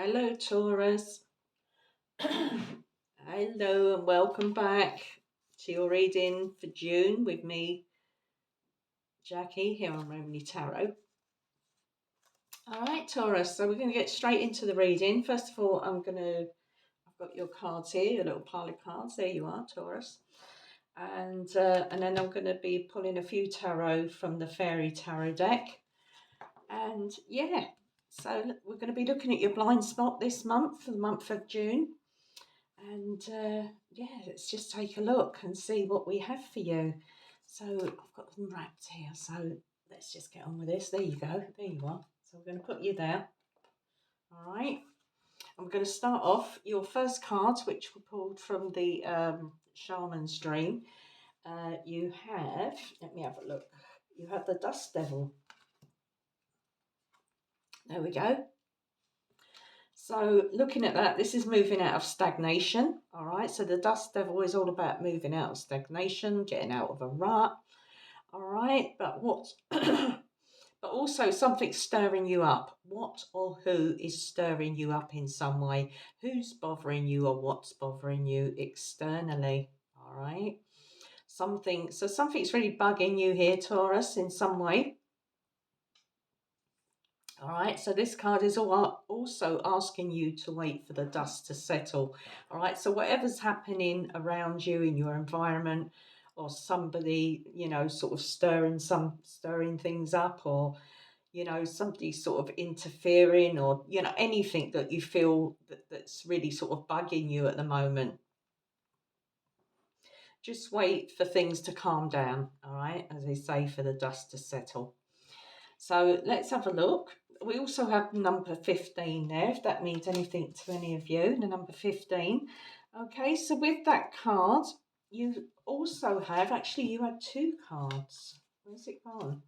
Hello, Taurus. Hello, and welcome back to your reading for June with me, Jackie, here on Romany Tarot. All right, Taurus, so we're going to get straight into the reading. First of all, I've got your cards here, your little pile of cards. There you are, Taurus. And then I'm going to be pulling a few tarot from the Fairy Tarot deck. And yeah, so we're going to be looking at your blind spot this month, for the month of June. And yeah, let's just take a look and see what we have for you. So I've got them wrapped here, so let's just get on with this. There you go, there you are. So we're going to put you there. All right, I'm going to start off your first cards, which were pulled from the Shaman's Dream. You have, let me have a look, you have the Dust Devil. There we go. So looking at that, this is moving out of stagnation. All right. So the Dust Devil is all about moving out of stagnation, getting out of a rut. All right. But what? But also something stirring you up. What or who is stirring you up in some way? Who's bothering you or what's bothering you externally? All right. So something's really bugging you here, Taurus, in some way. All right, so this card is also asking you to wait for the dust to settle. All right, so whatever's happening around you in your environment, or somebody, sort of stirring things up, or somebody sort of interfering, or anything that you feel that's really sort of bugging you at the moment. Just wait for things to calm down. All right, as they say, for the dust to settle. So let's have a look. We also have number 15 there, if that means anything to any of you, the number 15. Okay, so with that card, you also have, actually you had two cards. Where's it gone?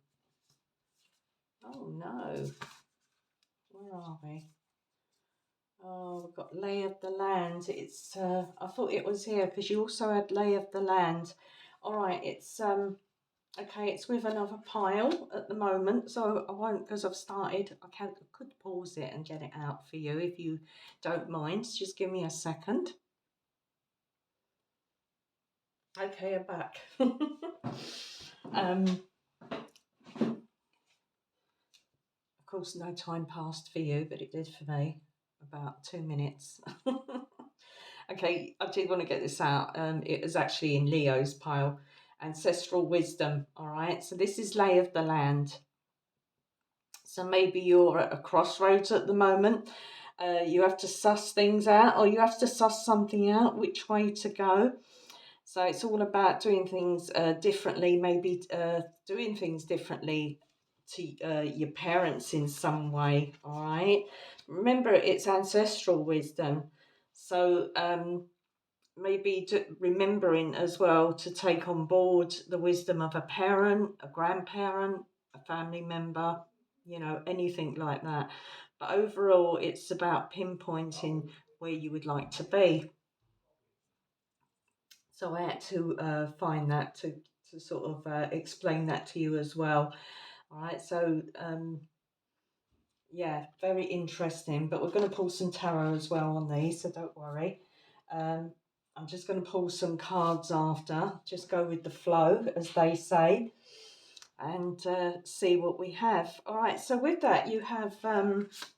Oh no. Where are we? Oh, we've got Lay of the Land. It's, I thought it was here because you also had Lay of the Land. All right, it's, okay, it's with another pile at the moment, so I won't, because I've started. I could pause it and get it out for you if you don't mind. Just give me a second. Okay, I'm back. Of course, no time passed for you, but it did for me. About 2 minutes. Okay, I did want to get this out. It was actually in Leo's pile. Ancestral wisdom. All right, so this is Lay of the Land. So maybe you're at a crossroads at the moment. You have to suss things out, or you have to suss something out, which way to go. So it's all about doing things differently, maybe doing things differently to your parents in some way. All right. Remember, it's ancestral wisdom. So maybe remembering as well to take on board the wisdom of a parent, a grandparent, a family member, anything like that. But overall, it's about pinpointing where you would like to be. So I had to find that to sort of explain that to you as well. All right, so yeah, very interesting. But we're going to pull some tarot as well on these, so don't worry. I'm just going to pull some cards after, just go with the flow, as they say, and see what we have. All right, so with that, you have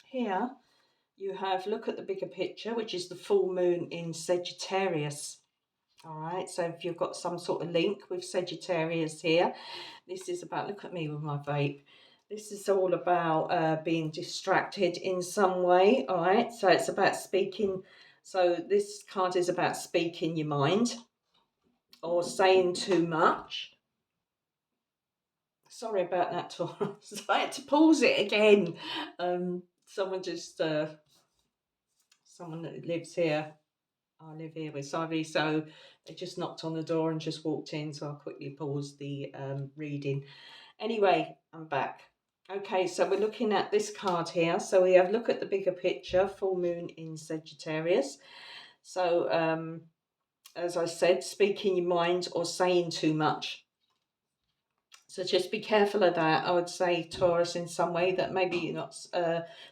here, you have look at the bigger picture, which is the full moon in Sagittarius. All right, so if you've got some sort of link with Sagittarius here, this is about, look at me with my vape. This is all about being distracted in some way. All right, so it's about speaking. So this card is about speaking your mind or saying too much. Sorry about that, Taurus. I had to pause it again. Someone just, someone that lives here. I live here with Savi, so they just knocked on the door and just walked in, so I quickly paused the reading. Anyway, I'm back. Okay, so we're looking at this card here. So we have look at the bigger picture, full moon in Sagittarius. So as I said, speaking your mind or saying too much. So just be careful of that. I would say, Taurus, in some way that maybe you're not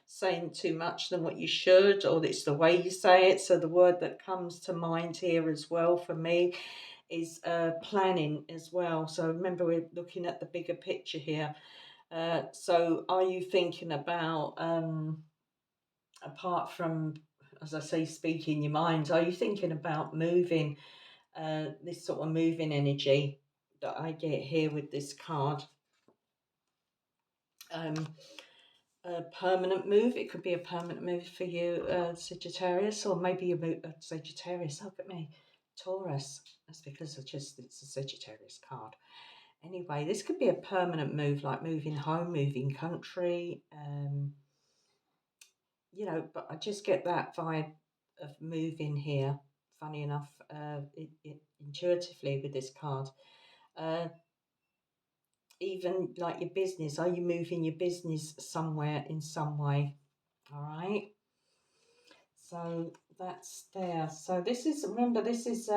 saying too much than what you should, or it's the way you say it. So the word that comes to mind here as well for me is planning as well. So remember, we're looking at the bigger picture here. So are you thinking about, apart from, as I say, speaking your mind, are you thinking about moving, this sort of moving energy that I get here with this card? Um, a permanent move. It could be a permanent move for you, Sagittarius, or maybe you move Sagittarius. Look at me, Taurus. That's because it's a Sagittarius card. Anyway, this could be a permanent move, like moving home, moving country. You know, but I just get that vibe of moving here. Funny enough, intuitively with this card. Uh, Even like your business, are you moving your business somewhere in some way? All right. So that's there. So this is, remember, this is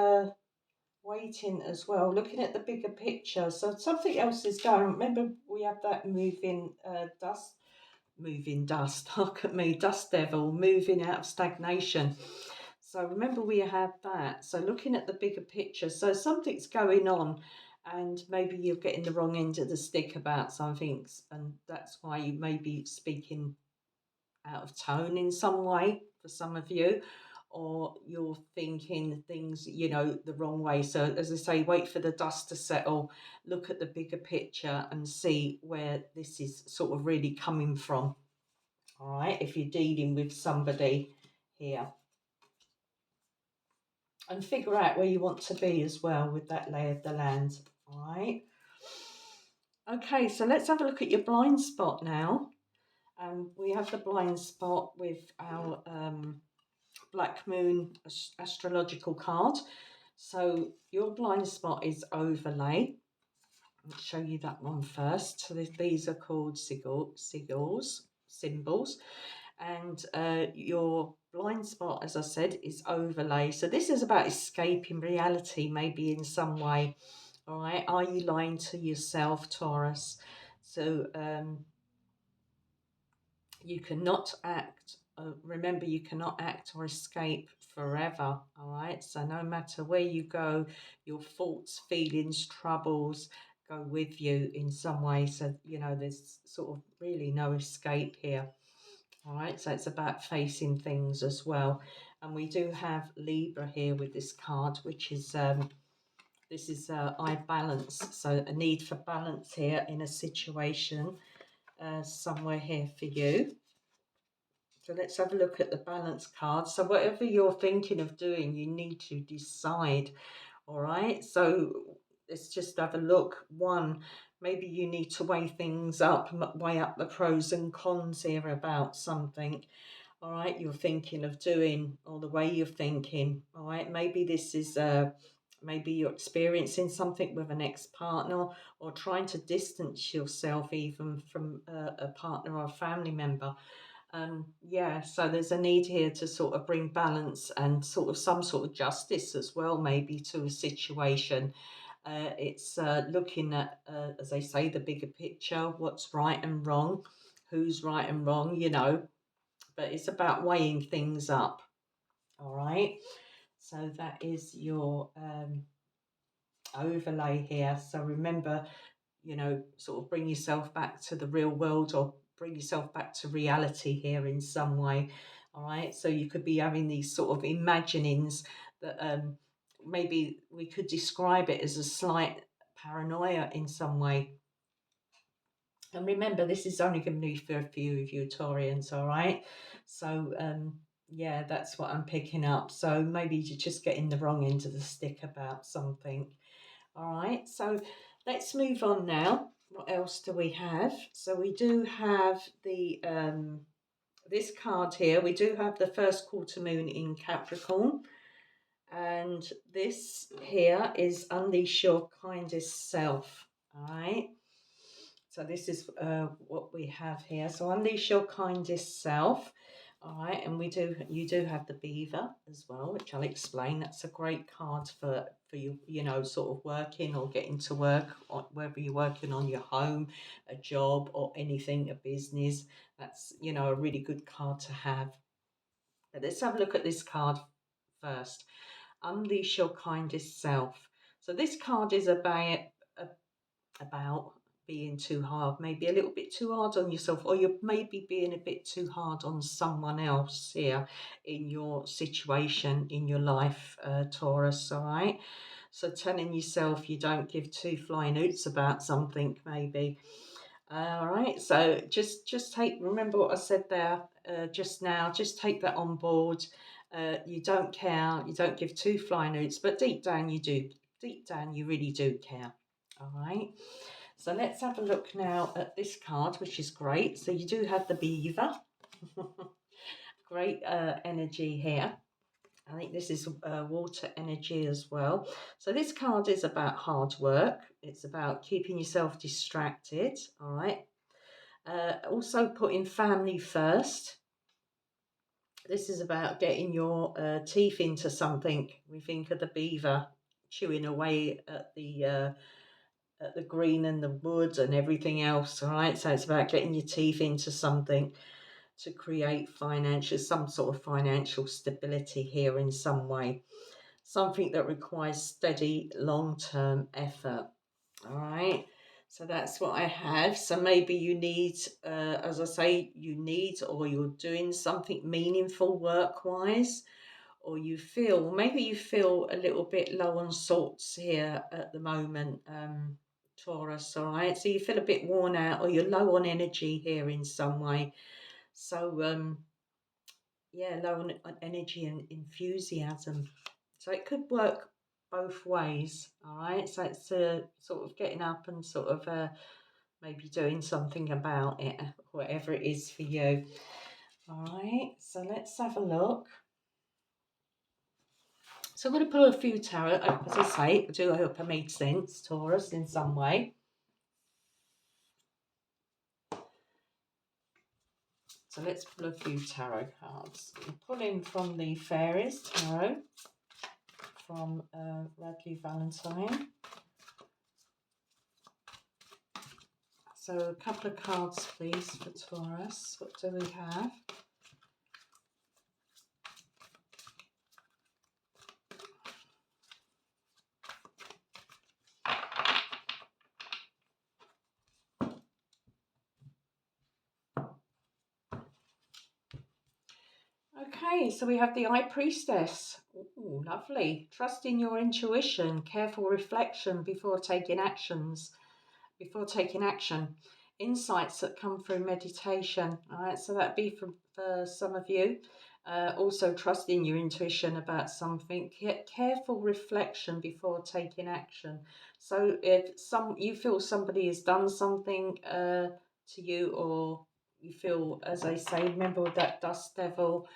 waiting as well, looking at the bigger picture. So something else is going. Remember, we have that moving dust. Look at me, dust devil, moving out of stagnation. So remember, we had that. So looking at the bigger picture. So something's going on, and maybe you're getting the wrong end of the stick about some things, and that's why you may be speaking out of tone in some way for some of you, or you're thinking things, you know, the wrong way. So as I say, wait for the dust to settle, look at the bigger picture and see where this is sort of really coming from. All right, if you're dealing with somebody here, and figure out where you want to be as well with that lay of the land. All right. Okay, so let's have a look at your blind spot now. We have the blind spot with our Black Moon astrological card. So your blind spot is overlay. I'll show you that one first. So these are called symbols. And your blind spot, as I said, is overlay. So this is about escaping reality, maybe in some way. All right. Are you lying to yourself, Taurus? So you cannot act. Remember, you cannot act or escape forever. All right. So no matter where you go, your thoughts, feelings, troubles go with you in some way. So, you know, there's sort of really no escape here. All right. So it's about facing things as well. And we do have Libra here with this card, which is this is I balance. So a need for balance here in a situation somewhere here for you. So let's have a look at the balance card. So whatever you're thinking of doing, you need to decide. All right. So let's just have a look. One, maybe you need to weigh things up, weigh up the pros and cons here about something. All right. You're thinking of doing, or the way you're thinking. All right. Maybe this is maybe you're experiencing something with an ex-partner, or trying to distance yourself even from a partner or a family member. Yeah, so there's a need here to sort of bring balance and sort of some sort of justice as well, maybe to a situation. It's looking at, as they say, the bigger picture, what's right and wrong, who's right and wrong, you know, but it's about weighing things up. All right. So that is your overlay here. So remember, you know, sort of bring yourself back to the real world, or bring yourself back to reality here in some way. All right. So you could be having these sort of imaginings that maybe we could describe it as a slight paranoia in some way. And remember, this is only going to be for a few of you Taurians, all right? So, yeah, that's what I'm picking up. So maybe you're just getting the wrong end of the stick about something. All right, so let's move on now. What else do we have? So we do have the this card here. We do have the first quarter moon in Capricorn, and this here is unleash your kindest self. All right. So this is what we have here. So unleash your kindest self. All right, and you do have the beaver as well, which I'll explain. That's a great card for you, you know, sort of working or getting to work, or whether you're working on your home, a job, or anything, a business. That's, you know, a really good card to have. But let's have a look at this card first. Unleash your kindest self. So this card is about being too hard, maybe a little bit too hard on yourself, or you're maybe being a bit too hard on someone else here in your situation in your life, Taurus. All right. So telling yourself you don't give two flying hoots about something, maybe. All right. So just take, remember what I said there just now. Just take that on board. You don't care. You don't give two flying hoots, but deep down you do. Deep down you really do care. All right. So let's have a look now at this card, which is great. So you do have the beaver. Great energy here. I think this is water energy as well. So this card is about hard work. It's about keeping yourself distracted. All right. Also putting family first. This is about getting your teeth into something. We think of the beaver chewing away at the green and the wood and everything else. All right, so it's about getting your teeth into something to create some sort of financial stability here in some way, something that requires steady long-term effort. All right, so that's what I have. So maybe you need, as I say, you need, or you're doing something meaningful work-wise, or maybe you feel a little bit low on salts here at the moment, Taurus, all right? So you feel a bit worn out, or you're low on energy here in some way. So, yeah, low on energy and enthusiasm. So it could work both ways, all right? So it's sort of getting up and sort of maybe doing something about it, whatever it is for you. All right, so let's have a look. So I'm going to pull a few tarot, as I say, I hope I made sense, Taurus, in some way. So let's pull a few tarot cards. I'm pulling from the Fairies Tarot from Radley Valentine. So a couple of cards, please, for Taurus. What do we have? Okay, so we have the High Priestess. Ooh, lovely. Trust in your intuition, careful reflection before taking action. Insights that come through meditation. All right, so that'd be for some of you. Also, trust in your intuition about something. Careful reflection before taking action. So, if you feel somebody has done something to you, or you feel, as I say, remember with that dust devil,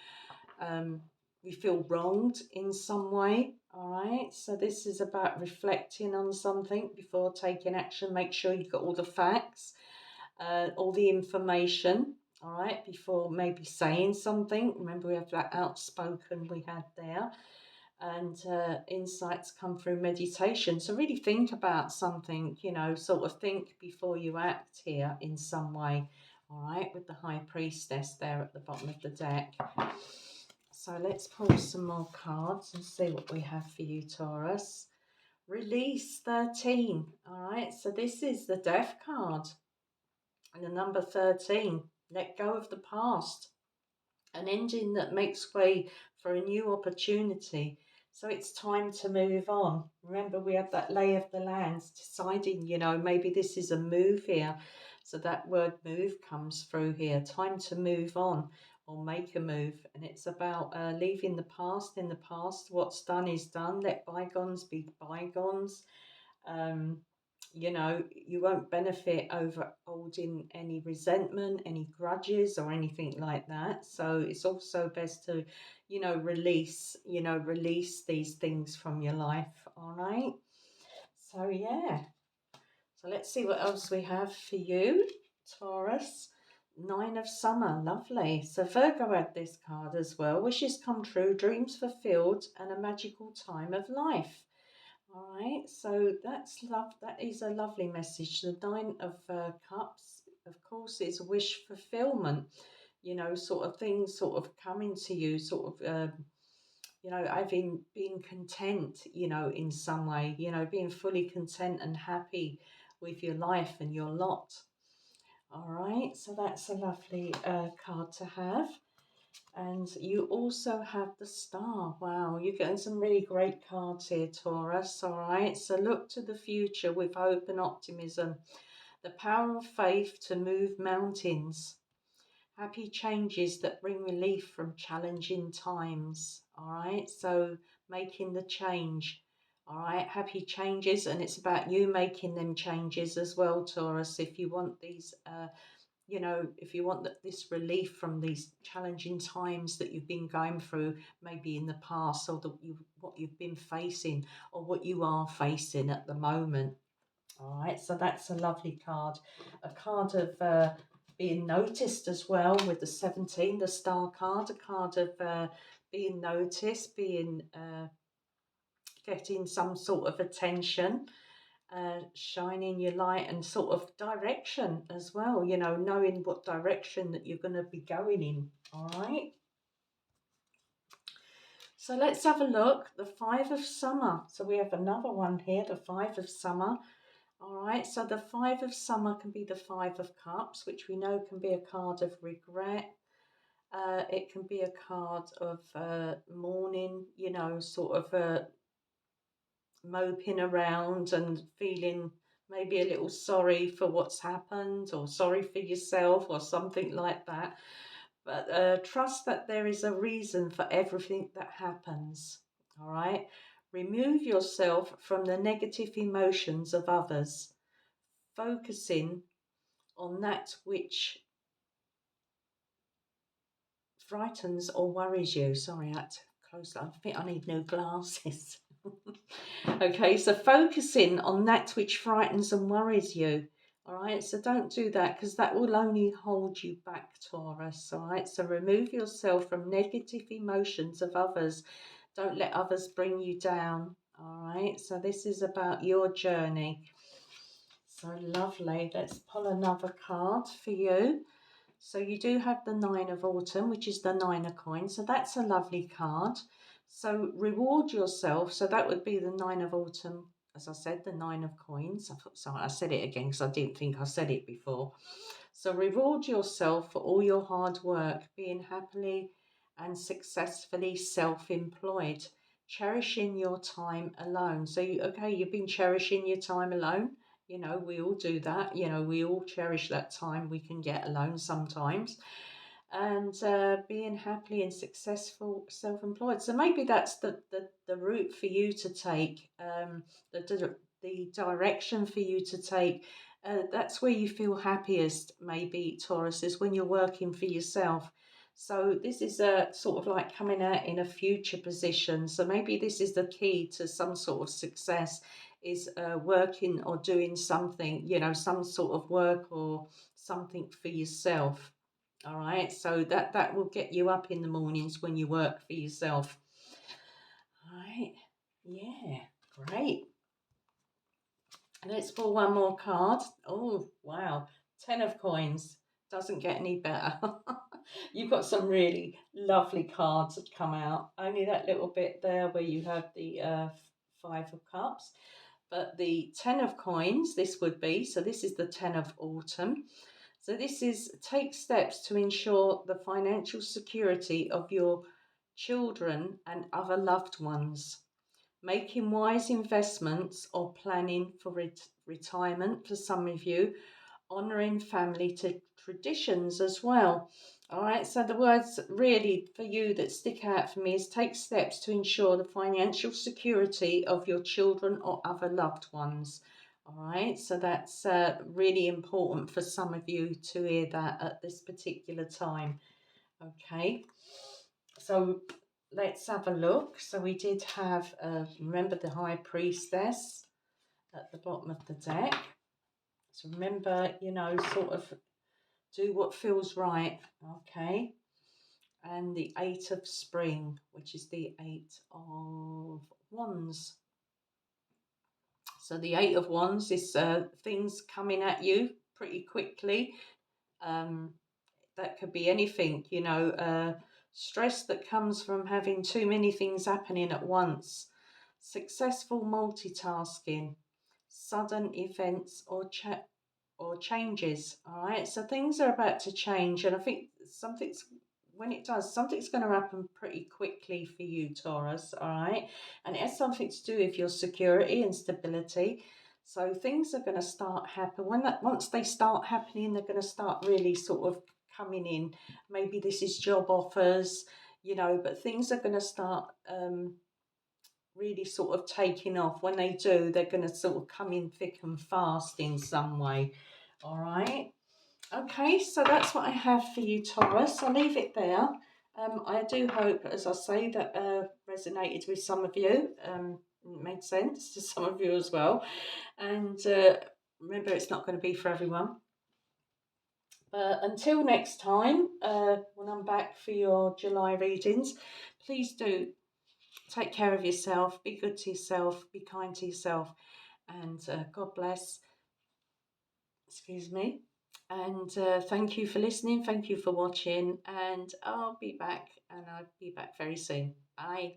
you feel wronged in some way. All right, so this is about reflecting on something before taking action. Make sure you've got all the facts, all the information, all right, before maybe saying something. Remember, we have that outspoken we had there, and insights come through meditation. So really think about something, you know, sort of think before you act here in some way, all right, with the High Priestess there at the bottom of the deck. So let's pull some more cards and see what we have for you, Taurus. Release 13, all right, so this is the Death card. And the number 13, let go of the past, an ending that makes way for a new opportunity. So it's time to move on. Remember, we have that lay of the lands, deciding, you know, maybe this is a move here. So that word move comes through here. Time to move on or make a move. And it's about leaving the past in the past. What's done is done. Let bygones be bygones. You know, you won't benefit over holding any resentment, any grudges or anything like that. So it's also best to, release these things from your life. All right. So yeah. So let's see what else we have for you, Taurus. Nine of Summer, lovely. So Virgo had this card as well. Wishes come true, dreams fulfilled, and a magical time of life. All right, so that's love. That is a lovely message. The Nine of Cups, of course, is wish fulfillment. You know, sort of things sort of coming to you, sort of, you know, having being content. You know, in some way, you know, being fully content and happy with your life and your lot. All right, so that's a lovely card to have. And you also have the Star. Wow, you're getting some really great cards here, Taurus. All right, so look to the future with hope and optimism. The power of faith to move mountains. Happy changes that bring relief from challenging times. All right, so making the change. All right, happy changes, and it's about you making them changes as well, Taurus. If you want these you know, if you want this relief from these challenging times that you've been going through, maybe in the past, or what you've been facing, or what you are facing at the moment. All right, so that's a lovely card. A card of being noticed as well with the 17, the Star card, a card of being noticed, being getting some sort of attention, shining your light and sort of direction as well, you know, knowing what direction that you're going to be going in. All right, so let's have a look. The Five of Summer. So we have another one here, the Five of Summer. All right, so the Five of Summer can be the Five of Cups, which we know can be a card of regret. It can be a card of mourning, you know, sort of moping around and feeling maybe a little sorry for what's happened, or sorry for yourself, or something like that. But trust that there is a reason for everything that happens. All right. Remove yourself from the negative emotions of others, focusing on that which frightens or worries you. Sorry, I had to close that. I think I need new glasses. Okay, so focusing on that which frightens and worries you. All right, so don't do that, because that will only hold you back, Taurus. All right, so remove yourself from negative emotions of others. Don't let others bring you down. All right, so this is about your journey. So lovely. Let's pull another card for you. So you do have the Nine of Autumn, which is the Nine of Coins. So that's a lovely card. So reward yourself. So that would be the Nine of Autumn. As I said, the Nine of Coins. Sorry, I said it again because I didn't think I said it before. So reward yourself for all your hard work, being happily and successfully self-employed, cherishing your time alone. So, you've been cherishing your time alone. You know, we all do that. You know, we all cherish that time we can get alone sometimes. And being happily and successful self-employed. So maybe that's the route for you to take, the direction for you to take. That's where you feel happiest, maybe, Taurus, is when you're working for yourself. So this is a sort of like coming out in a future position. So maybe this is the key to some sort of success, is working or doing something, you know, some sort of work or something for yourself. All right, so that will get you up in the mornings when you work for yourself. All right, yeah, great. Let's pull one more card. Oh, wow. 10 of Coins. Doesn't get any better. You've got some really lovely cards that come out. Only that little bit there where you have the Five of Cups. But the 10 of Coins, this would be, so this is the 10 of Autumn. So this is take steps to ensure the financial security of your children and other loved ones. Making wise investments or planning for retirement for some of you, honouring family traditions as well. All right, so the words really for you that stick out for me is take steps to ensure the financial security of your children or other loved ones. All right, so that's really important for some of you to hear that at this particular time. Okay, so let's have a look. So we did have, remember the High Priestess at the bottom of the deck. So remember, you know, sort of Do what feels right. Okay. And the Eight of Spring, which is the Eight of Wands. So the Eight of Wands is things coming at you pretty quickly. Um, that could be anything, stress that comes from having too many things happening at once, successful multitasking, sudden events or changes. All right, so things are about to change, and I think something's going to happen pretty quickly for you, Taurus. All right, and it has something to do with your security and stability. So things are going to start happen once they start happening, they're going to start really sort of coming in. Maybe this is job offers, but things are going to start really sort of taking off. When they do, they're going to sort of come in thick and fast in some way. All right. Okay, so that's what I have for you, Taurus. I'll leave it there. I do hope, as I say, that resonated with some of you. Made sense to some of you as well. And remember, it's not going to be for everyone. But until next time, when I'm back for your July readings, please do take care of yourself, be good to yourself, be kind to yourself, and God bless. Excuse me. And thank you for listening. Thank you for watching. And I'll be back, and I'll be back very soon. Bye.